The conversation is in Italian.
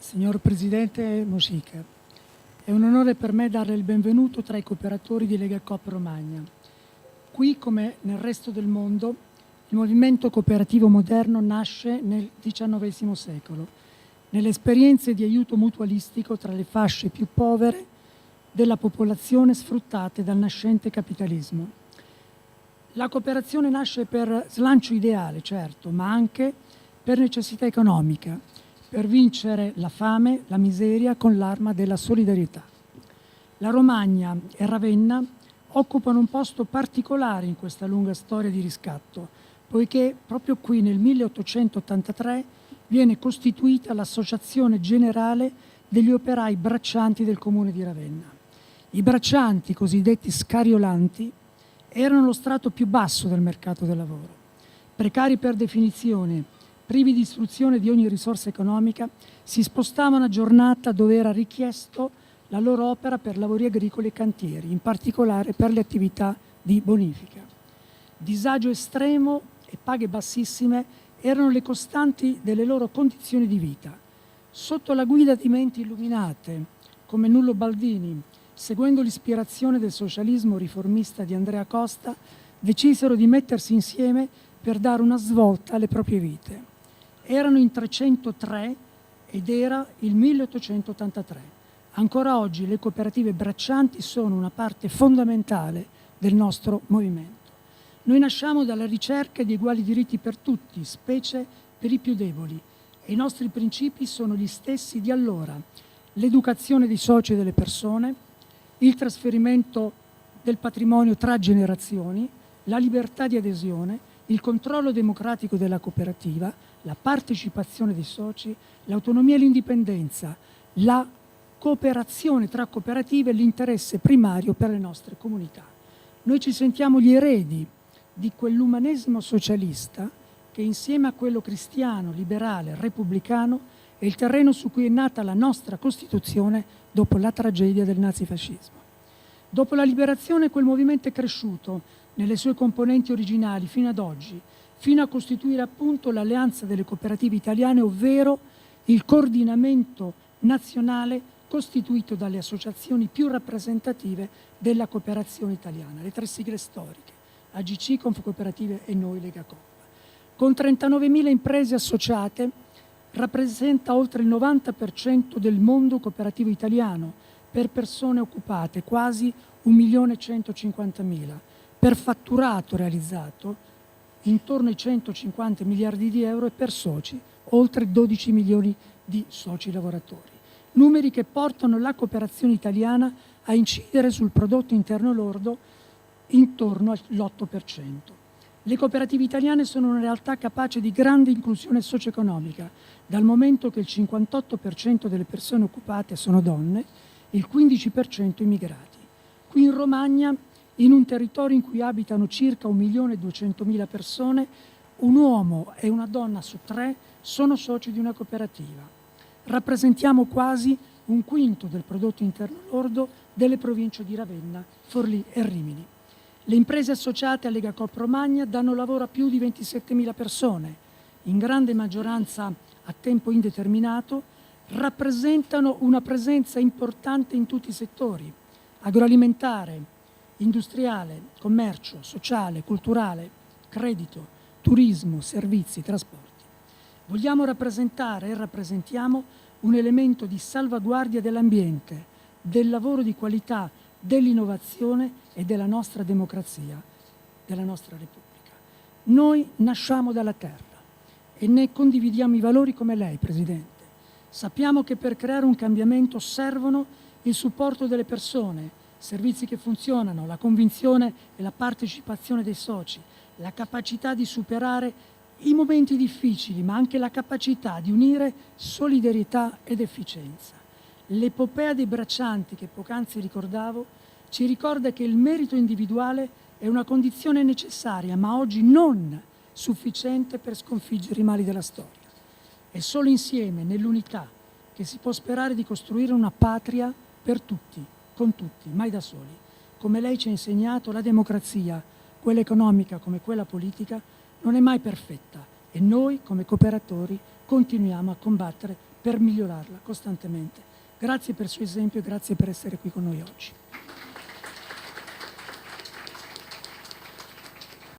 Signor Presidente Mujica, è un onore per me darle il benvenuto tra i cooperatori di Lega Coop Romagna. Qui, come nel resto del mondo, il movimento cooperativo moderno nasce nel XIX secolo, nelle esperienze di aiuto mutualistico tra le fasce più povere della popolazione sfruttate dal nascente capitalismo. La cooperazione nasce per slancio ideale, certo, ma anche per necessità economica, per vincere la fame, la miseria con l'arma della solidarietà. La Romagna e Ravenna occupano un posto particolare in questa lunga storia di riscatto, poiché proprio qui nel 1883 viene costituita l'Associazione Generale degli Operai Braccianti del Comune di Ravenna. I braccianti, cosiddetti scariolanti, erano lo strato più basso del mercato del lavoro. Precari per definizione, privi di istruzione di ogni risorsa economica, si spostavano a giornata dove era richiesto la loro opera per lavori agricoli e cantieri, in particolare per le attività di bonifica. Disagio estremo e paghe bassissime erano le costanti delle loro condizioni di vita. Sotto la guida di menti illuminate, come Nullo Baldini, seguendo l'ispirazione del socialismo riformista di Andrea Costa, decisero di mettersi insieme per dare una svolta alle proprie vite. Erano in 303 ed era il 1883. Ancora oggi le cooperative braccianti sono una parte fondamentale del nostro movimento. Noi nasciamo dalla ricerca di uguali diritti per tutti, specie per i più deboli, e i nostri principi sono gli stessi di allora: l'educazione dei soci e delle persone, il trasferimento del patrimonio tra generazioni, la libertà di adesione, il controllo democratico della cooperativa, la partecipazione dei soci, l'autonomia e l'indipendenza, la cooperazione tra cooperative e l'interesse primario per le nostre comunità. Noi ci sentiamo gli eredi di quell'umanesimo socialista che, insieme a quello cristiano, liberale, repubblicano, è il terreno su cui è nata la nostra Costituzione dopo la tragedia del nazifascismo. Dopo la liberazione quel movimento è cresciuto nelle sue componenti originali fino ad oggi, fino a costituire appunto l'Alleanza delle Cooperative Italiane, ovvero il coordinamento nazionale costituito dalle associazioni più rappresentative della cooperazione italiana, le tre sigle storiche, AGC, Confcooperative e noi Lega Coop. Con 39.000 imprese associate rappresenta oltre il 90% del mondo cooperativo italiano, per persone occupate quasi 1.150.000, per fatturato realizzato intorno ai 150 miliardi di euro e per soci oltre 12 milioni di soci lavoratori. Numeri che portano la cooperazione italiana a incidere sul prodotto interno lordo intorno all'8%. Le cooperative italiane sono una realtà capace di grande inclusione socio-economica, dal momento che il 58% delle persone occupate sono donne, il 15% immigrati. Qui in Romagna, in un territorio in cui abitano circa 1.200.000 persone, un uomo e una donna su 3 sono soci di una cooperativa. Rappresentiamo quasi un quinto del prodotto interno lordo delle province di Ravenna, Forlì e Rimini. Le imprese associate a Lega Coop Romagna danno lavoro a più di 27.000 persone, in grande maggioranza a tempo indeterminato, rappresentano una presenza importante in tutti i settori: agroalimentare, industriale, commercio, sociale, culturale, credito, turismo, servizi, trasporti. Vogliamo rappresentare e rappresentiamo un elemento di salvaguardia dell'ambiente, del lavoro di qualità, dell'innovazione e della nostra democrazia, della nostra Repubblica. Noi nasciamo dalla terra e ne condividiamo i valori come lei, Presidente. Sappiamo che per creare un cambiamento servono il supporto delle persone, servizi che funzionano, la convinzione e la partecipazione dei soci, la capacità di superare i momenti difficili, ma anche la capacità di unire solidarietà ed efficienza. L'epopea dei braccianti che poc'anzi ricordavo ci ricorda che il merito individuale è una condizione necessaria, ma oggi non sufficiente per sconfiggere i mali della storia. È solo insieme, nell'unità, che si può sperare di costruire una patria per tutti, con tutti, mai da soli. Come lei ci ha insegnato, la democrazia, quella economica come quella politica, non è mai perfetta e noi, come cooperatori, continuiamo a combattere per migliorarla costantemente. Grazie per il suo esempio e grazie per essere qui con noi oggi.